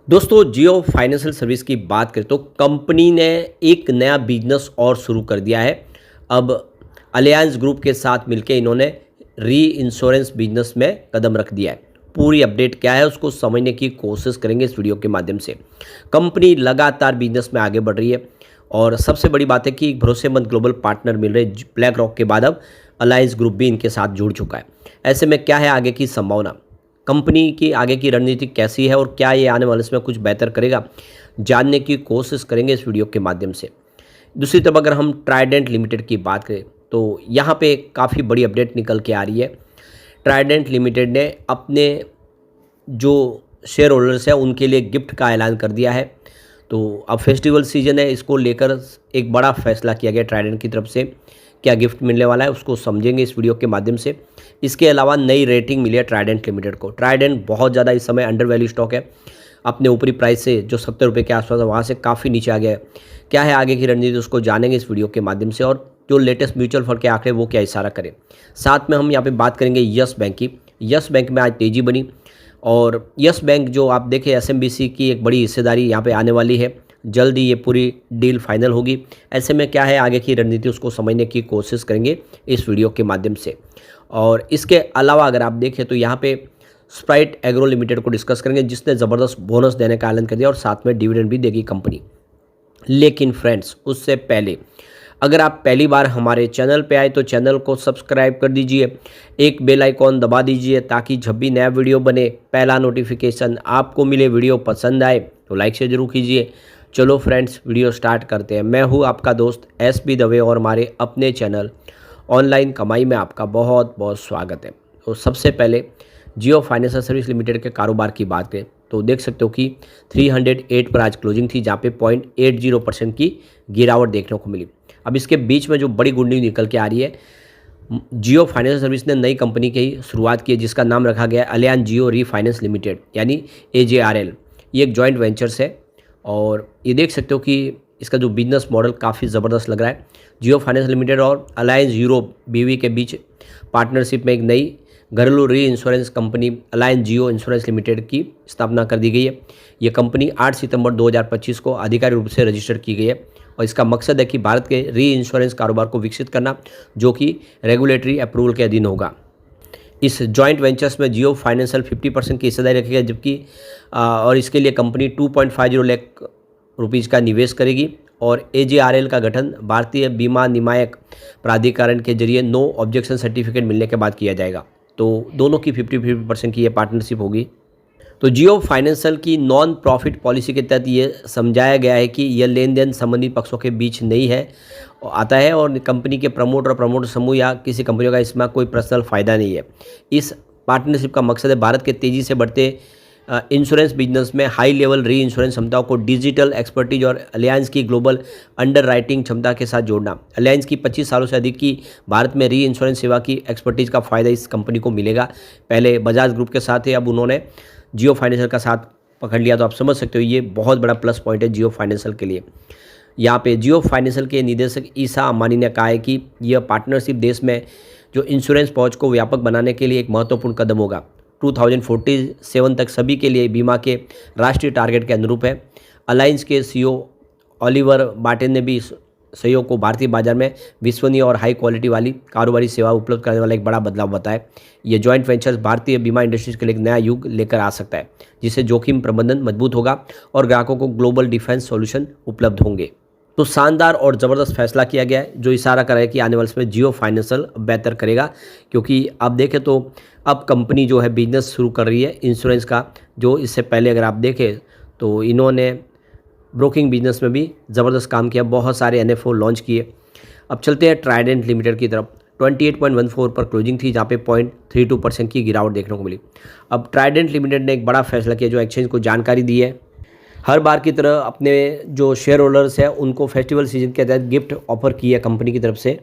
दोस्तों जियो financial service की बात करें तो कंपनी ने एक नया बिजनेस और शुरू कर दिया है। अब अलियांस ग्रुप के साथ मिलकर इन्होंने री इंश्योरेंस बिजनेस में कदम रख दिया है। पूरी अपडेट क्या है उसको समझने की कोशिश करेंगे इस वीडियो के माध्यम से। कंपनी लगातार बिजनेस में आगे बढ़ रही है और सबसे बड़ी बात है कि एक भरोसेमंद ग्लोबल पार्टनर मिल रहे ब्लैक रॉक के बाद अब अलायंस ग्रुप भी इनके साथ जुड़ चुका है। ऐसे में क्या है आगे की संभावना, कंपनी की आगे की रणनीति कैसी है और क्या ये आने वाले समय कुछ बेहतर करेगा, जानने की कोशिश करेंगे इस वीडियो के माध्यम से। दूसरी तरफ अगर हम ट्राइडेंट लिमिटेड की बात करें तो यहाँ पे काफ़ी बड़ी अपडेट निकल के आ रही है। ट्राइडेंट लिमिटेड ने अपने जो शेयर होल्डर्स हैं उनके लिए गिफ्ट का ऐलान कर दिया है। तो अब फेस्टिवल सीजन है, इसको लेकर एक बड़ा फैसला किया गया ट्राइडेंट की तरफ से। क्या गिफ्ट मिलने वाला है उसको समझेंगे इस वीडियो के माध्यम से। इसके अलावा नई रेटिंग मिली है ट्राइडेंट लिमिटेड को। ट्राइडेंट बहुत ज़्यादा इस समय अंडर वैल्यू स्टॉक है, अपने ऊपरी प्राइस से जो 70 रुपये के आसपास है वहाँ से काफ़ी नीचे आ गया है। क्या है आगे की रणनीति उसको जानेंगे इस वीडियो के माध्यम से, और जो लेटेस्ट म्यूचुअल फंड के आंकड़े वो क्या इशारा करें। साथ में हम यहाँ पे बात करेंगे यस बैंक की। यस बैंक में आज तेज़ी बनी और यस बैंक जो आप देखें एसएमबीसी की एक बड़ी हिस्सेदारी यहाँ पे आने वाली है। जल्द ही ये पूरी डील फाइनल होगी। ऐसे में क्या है आगे की रणनीति उसको समझने की कोशिश करेंगे इस वीडियो के माध्यम से। और इसके अलावा अगर आप देखें तो यहाँ पे स्प्राइट एग्रो लिमिटेड को डिस्कस करेंगे जिसने ज़बरदस्त बोनस देने का ऐलान कर दिया और साथ में डिविडेंड भी देगी कंपनी। लेकिन फ्रेंड्स उससे पहले अगर आप पहली बार हमारे चैनल पे आए तो चैनल को सब्सक्राइब कर दीजिए, एक बेल आइकॉन दबा दीजिए ताकि जब भी नया वीडियो बने पहला नोटिफिकेशन आपको मिले। वीडियो पसंद आए तो लाइक से ज़रूर कीजिए। चलो फ्रेंड्स वीडियो स्टार्ट करते हैं। मैं हूँ आपका दोस्त एसबी दवे और हमारे अपने चैनल ऑनलाइन कमाई में आपका बहुत बहुत स्वागत है। तो सबसे पहले जियो फाइनेंशियल सर्विस लिमिटेड के कारोबार की बात करें तो देख सकते हो कि 308 पर आज क्लोजिंग थी जहाँ पे 0.80% की गिरावट देखने को मिली। अब इसके बीच में जो बड़ी गुड न्यूज़ निकल के आ रही है, जियो फाइनेंशियल सर्विस ने नई कंपनी की शुरुआत की है जिसका नाम रखा गया है अलियांस जियो री फाइनेंस लिमिटेड यानी AJRL। ये एक जॉइंट वेंचर्स है और ये देख सकते हो कि इसका जो बिजनेस मॉडल काफ़ी ज़बरदस्त लग रहा है। जियो फाइनेंस लिमिटेड और अलायंस यूरोप बीवी के बीच पार्टनरशिप में एक नई घरेलू री इंश्योरेंस कंपनी अलायंस जियो इंश्योरेंस लिमिटेड की स्थापना कर दी गई है। ये कंपनी 8 सितंबर 2025 को आधिकारिक रूप से रजिस्टर की गई है और इसका मकसद है कि भारत के री इंश्योरेंस कारोबार को विकसित करना जो कि रेगुलेटरी अप्रूवल के अधीन होगा। इस जॉइंट वेंचर्स में जियो फाइनेंशियल 50% की हिस्सेदारी रखेगा जबकि और इसके लिए कंपनी 2.50 लाख रुपीज़ का निवेश करेगी और AJRL का गठन भारतीय बीमा नियामक प्राधिकरण के जरिए नो ऑब्जेक्शन सर्टिफिकेट मिलने के बाद किया जाएगा। तो दोनों की 50-50% की ये पार्टनरशिप होगी। तो जियो फाइनेंशियल की नॉन प्रॉफिट पॉलिसी के तहत ये समझाया गया है कि यह लेन देन संबंधित पक्षों के बीच नहीं है आता है और कंपनी के प्रमोटर और प्रमोटर समूह या किसी कंपनियों का इसमें कोई पर्सनल फ़ायदा नहीं है। इस पार्टनरशिप का मकसद है भारत के तेज़ी से बढ़ते इंश्योरेंस बिजनेस में हाई लेवल री इंश्योरेंस क्षमताओं को डिजिटल एक्सपर्टीज और अलियांस की ग्लोबल अंडर राइटिंग क्षमता के साथ जोड़ना। अलियांस की 25 सालों से अधिक की भारत में री इंश्योरेंस सेवा की एक्सपर्टीज का फ़ायदा इस कंपनी को मिलेगा। पहले बजाज ग्रुप के साथ है, अब उन्होंने जियो फाइनेंशियल का साथ पकड़ लिया। तो आप समझ सकते हो ये बहुत बड़ा प्लस पॉइंट है जियो फाइनेंशियल के लिए। यहाँ पे जियो फाइनेंशियल के निदेशक ईसा अम्बानी ने कहा है कि यह पार्टनरशिप देश में जो इंश्योरेंस पहुँच को व्यापक बनाने के लिए एक महत्वपूर्ण कदम होगा। 2047 तक सभी के लिए बीमा के राष्ट्रीय टारगेट के अनुरूप है। अलायंस के CEO ओलिवर बार्टन ने भी सहयोग को भारतीय बाजार में विश्वसनीय और हाई क्वालिटी वाली कारोबारी सेवा उपलब्ध करने वाला एक बड़ा बदलाव बताया। ये जॉइंट वेंचर्स भारतीय बीमा इंडस्ट्रीज के लिए एक नया युग लेकर आ सकता है जिससे जोखिम प्रबंधन मजबूत होगा और ग्राहकों को ग्लोबल डिफेंस सॉल्यूशन उपलब्ध होंगे। तो शानदार और ज़बरदस्त फैसला किया गया है जो इशारा कर रहा है कि आने वाले समय जियो फाइनेंशियल बेहतर करेगा, क्योंकि आप देखें तो अब कंपनी जो है बिजनेस शुरू कर रही है इंश्योरेंस का। जो इससे पहले अगर आप देखें तो इन्होंने ब्रोकिंग बिजनेस में भी ज़बरदस्त काम किया, बहुत सारे NFO लॉन्च किए। अब चलते हैं ट्राइडेंट लिमिटेड की तरफ। 28.14 पर क्लोजिंग थी जहाँ पे 0.32% की गिरावट देखने को मिली। अब ट्राइडेंट लिमिटेड ने एक बड़ा फैसला किया जो एक्सचेंज को जानकारी दी है। हर बार की तरह अपने जो शेयर होल्डर्स हैं उनको फेस्टिवल सीजन के तहत गिफ्ट ऑफर की है कंपनी की तरफ से।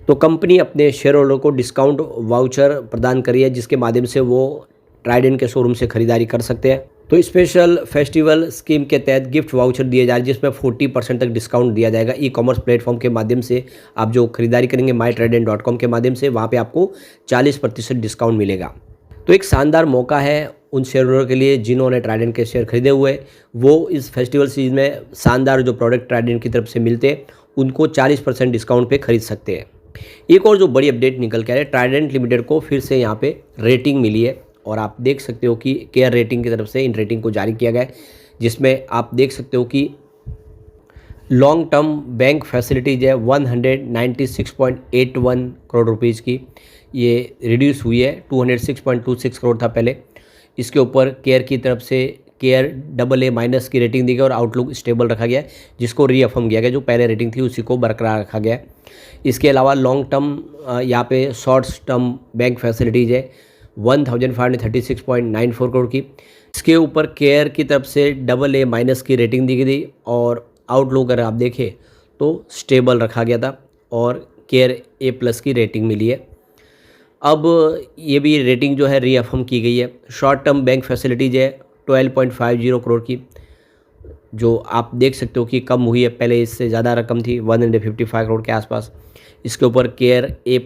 तो कंपनी अपने शेयर होल्डर को डिस्काउंट वाउचर प्रदान करी है जिसके माध्यम से वो ट्राइडेंट के शोरूम से खरीदारी कर सकते हैं। तो स्पेशल फेस्टिवल स्कीम के तहत गिफ्ट वाउचर दिए जा रहे हैं जिसमें 40% तक डिस्काउंट दिया जाएगा। ई-कॉमर्स प्लेटफॉर्म के माध्यम से आप जो खरीदारी करेंगे mytradent.com के माध्यम से, वहाँ पे आपको 40% डिस्काउंट मिलेगा। तो एक शानदार मौका है उन शेयर होल्डर के लिए जिन्होंने ट्राइडेंट के शेयर खरीदे हुए, वो इस फेस्टिवल सीजन में शानदार जो प्रोडक्ट ट्राइडेंट की तरफ से मिलते हैं उनको 40% डिस्काउंट पे खरीद सकते हैं। एक और जो बड़ी अपडेट निकल के आ रही है, ट्राइडेंट लिमिटेड को फिर से यहाँ पे रेटिंग मिली है और आप देख सकते हो कि केयर रेटिंग की तरफ से इन रेटिंग को जारी किया गया है, जिसमें आप देख सकते हो कि लॉन्ग टर्म बैंक फैसिलिटीज है 196.81 करोड़ रुपीज़ की, ये रिड्यूस हुई है, 206.26 करोड़ था पहले। इसके ऊपर केयर की तरफ से केयर AA- की रेटिंग दी गई और आउटलुक स्टेबल रखा गया है, जिसको रीअफर्म किया गया, जो पहले रेटिंग थी उसी को बरकरार रखा गया है। इसके अलावा लॉन्ग टर्म यहाँ पे शॉर्ट टर्म बैंक फैसिलिटीज है 1536.94 करोड़ की। इसके ऊपर केयर की तरफ से AA- की रेटिंग दी गई थी और आउटलुक अगर आप देखें तो स्टेबल रखा गया था और केयर A+ की रेटिंग मिली है। अब ये भी रेटिंग जो है रीअफर्म की गई है। शॉर्ट टर्म बैंक फैसिलिटीज है 12.50 करोड़ की, जो आप देख सकते हो कि कम हुई है, पहले इससे ज़्यादा रकम थी 155 करोड़ के आसपास। इसके ऊपर केयर A+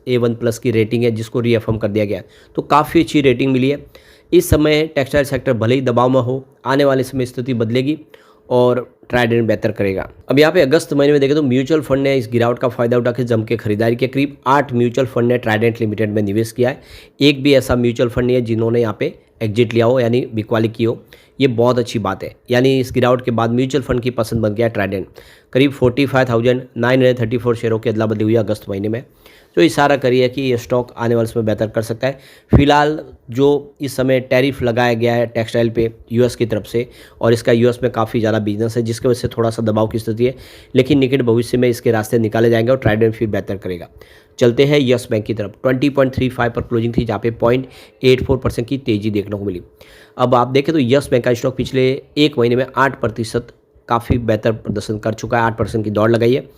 A1+ की रेटिंग है, जिसको रीअफर्म कर दिया गया, तो काफ़ी अच्छी रेटिंग मिली है। इस समय टेक्सटाइल सेक्टर भले ही दबाव में हो, आने वाले समय स्थिति बदलेगी और ट्राइडेंट बेहतर करेगा। अब यहाँ पे अगस्त महीने में देखें तो म्यूचुअल फंड ने इस गिरावट का फायदा उठा के जम के खरीदारी की। करीब 8 म्यूचुअल फंड ने ट्राइडेंट लिमिटेड में निवेश किया है। एक भी ऐसा म्यूचुअल फंड नहीं है जिन्होंने यहाँ पे एग्जिट लिया हो, यानी बिकवाली की हो। ये बहुत अच्छी बात है, यानी इस गिरावट के बाद म्यूचुअल फंड की पसंद बन गया ट्राइडेंट। करीब 45,934 शेयरों की अदला बदली हुई अगस्त महीने में, जो इशारा करी है कि ये स्टॉक आने वाले समय बेहतर कर सकता है। फिलहाल जो इस समय टैरिफ लगाया गया है टेक्सटाइल पे यूएस की तरफ से, और इसका यूएस में काफ़ी ज़्यादा बिजनेस है, जिसकी वजह से थोड़ा सा दबाव की स्थिति है, लेकिन निकट भविष्य में इसके रास्ते निकाले जाएंगे और ट्राइडेंट फिर बेहतर करेगा। चलते हैं यस बैंक की तरफ। 20.35 पर क्लोजिंग थी, जहाँ पे 0.84% की तेज़ी देखने को मिली। अब आप देखें तो यस बैंक का स्टॉक पिछले एक महीने में 8% काफ़ी बेहतर प्रदर्शन कर चुका है, 8% की दौड़ लगाई है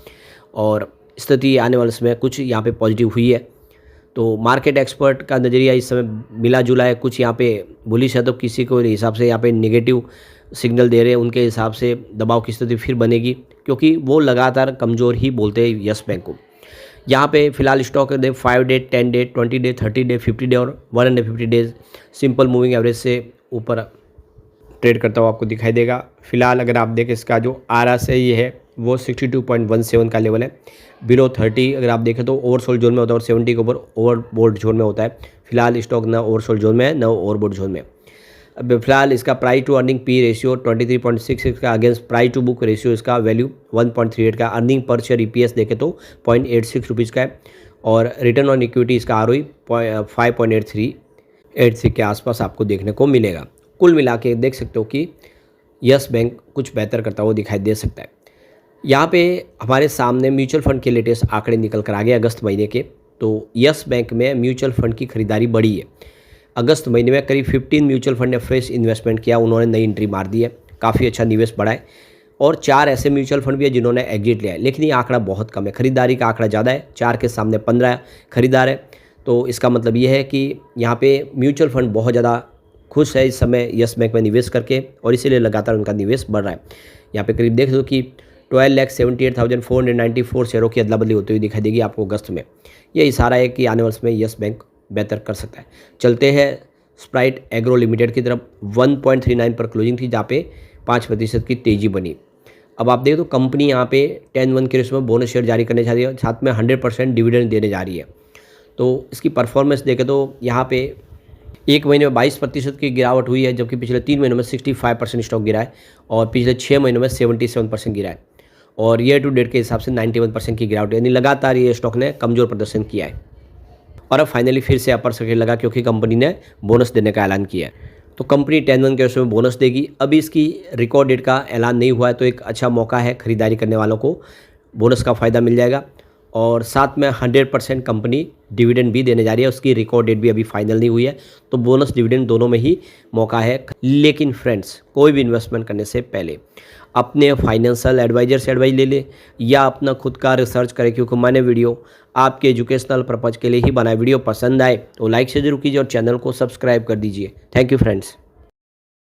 और स्थिति आने वाले समय कुछ यहाँ पे पॉजिटिव हुई है। तो मार्केट एक्सपर्ट का नज़रिया इस समय मिला जुला है, कुछ यहाँ पे बुलिश है तो किसी को हिसाब से यहाँ पे नेगेटिव सिग्नल दे रहे हैं, उनके हिसाब से दबाव की स्थिति फिर बनेगी, क्योंकि वो लगातार कमज़ोर ही बोलते हैं यस बैंक को। यहाँ पे फिलहाल स्टॉक दे 5 day, 10 day, 20 day, 30 day, 50 day और 150 डेज सिंपल मूविंग एवरेज से ऊपर ट्रेड करता हुआ आपको दिखाई देगा। फिलहाल अगर आप देखें इसका जो RSI ये है वो 62.17 का लेवल है। बिलो 30 अगर आप देखें तो ओवरसोल्ड जोन में होता है और 70 के ऊपर ओवरबोट जोन में होता है। फिलहाल स्टॉक ना ओवरसोल्ड जोन में है, ना ओवरबोट जोन में। अब फिलहाल इसका price to earning P ratio 23.66 का, against price to book ratio इसका वैल्यू 1.38 का। अर्निंग पर शेयर EPS देखें तो 0.86 रुपीज़ का है और रिटर्न ऑन इक्विटी इसका ROE 5.83 के आसपास आपको देखने को मिलेगा। कुल मिला के देख सकते हो कि यस बैंक कुछ बेहतर करता हुआ दिखाई दे सकता है। यहाँ पे हमारे सामने म्यूचुअल फंड के लेटेस्ट आंकड़े निकल कर आ गए अगस्त महीने के। तो यस बैंक में म्यूचुअल फंड की खरीदारी बढ़ी है। अगस्त महीने में करीब 15 म्यूचुअल फंड ने फ्रेश इन्वेस्टमेंट किया, उन्होंने नई एंट्री मार दी है, काफ़ी अच्छा निवेश बढ़ा है। और 4 ऐसे म्यूचुअल फंड भी है जिन्होंने एग्जिट लिया है, लेकिन ये आंकड़ा बहुत कम है, खरीदारी का आंकड़ा ज़्यादा है। 4 के सामने 15 खरीदार है। तो इसका मतलब ये है कि यहाँ पे म्यूचुअल फंड बहुत ज़्यादा खुश है इस समय यस बैंक में निवेश करके, और इसीलिए लगातार उनका निवेश बढ़ रहा है। यहाँ पे करीब देख लो कि 12,78,494 शेयरों की अदला बदली होती हुई दिखाई देगी आपको अगस्त में। ये इशारा है कि आने वाले समय यस बैंक बेहतर कर सकता है। चलते हैं स्प्राइट एग्रो लिमिटेड की तरफ। 1.39 पर क्लोजिंग थी, जहाँ पे 5% की तेज़ी बनी। अब आप देखें तो कंपनी यहाँ पे 10-1 के रेशो में बोनस शेयर जारी करने जा रही है, साथ में 100% डिविडेंड देने जा रही है। तो इसकी परफॉर्मेंस देखें तो यहाँ पे एक महीने में 22% की गिरावट हुई है, जबकि पिछले 3 महीनों में 65% स्टॉक गिरा है और पिछले 6 महीनों में 77% गिरा है और ईयर टू डेट के हिसाब से 91% की गिरावट, यानी लगातार ये स्टॉक ने कमज़ोर प्रदर्शन किया है। और अब फाइनली फिर से अपर सर्किट लगा, क्योंकि कंपनी ने बोनस देने का ऐलान किया है। तो कंपनी 10-1 के रेशो में बोनस देगी। अभी इसकी रिकॉर्ड डेट का ऐलान नहीं हुआ है, तो एक अच्छा मौका है खरीदारी करने वालों को, बोनस का फ़ायदा मिल जाएगा। और साथ में 100% कंपनी डिविडेंड भी देने जा रही है, उसकी रिकॉर्ड डेट भी अभी फाइनल नहीं हुई है, तो बोनस डिविडेंड दोनों में ही मौका है। लेकिन फ्रेंड्स, कोई भी इन्वेस्टमेंट करने से पहले अपने फाइनेंशियल एडवाइजर से एडवाइस ले ले या अपना खुद का रिसर्च करें, क्योंकि मैंने वीडियो आपके एजुकेशनल पर्पज़ के लिए ही बनाया। वीडियो पसंद आए तो लाइक से जरूर कीजिए और चैनल को सब्सक्राइब कर दीजिए। Thank you friends.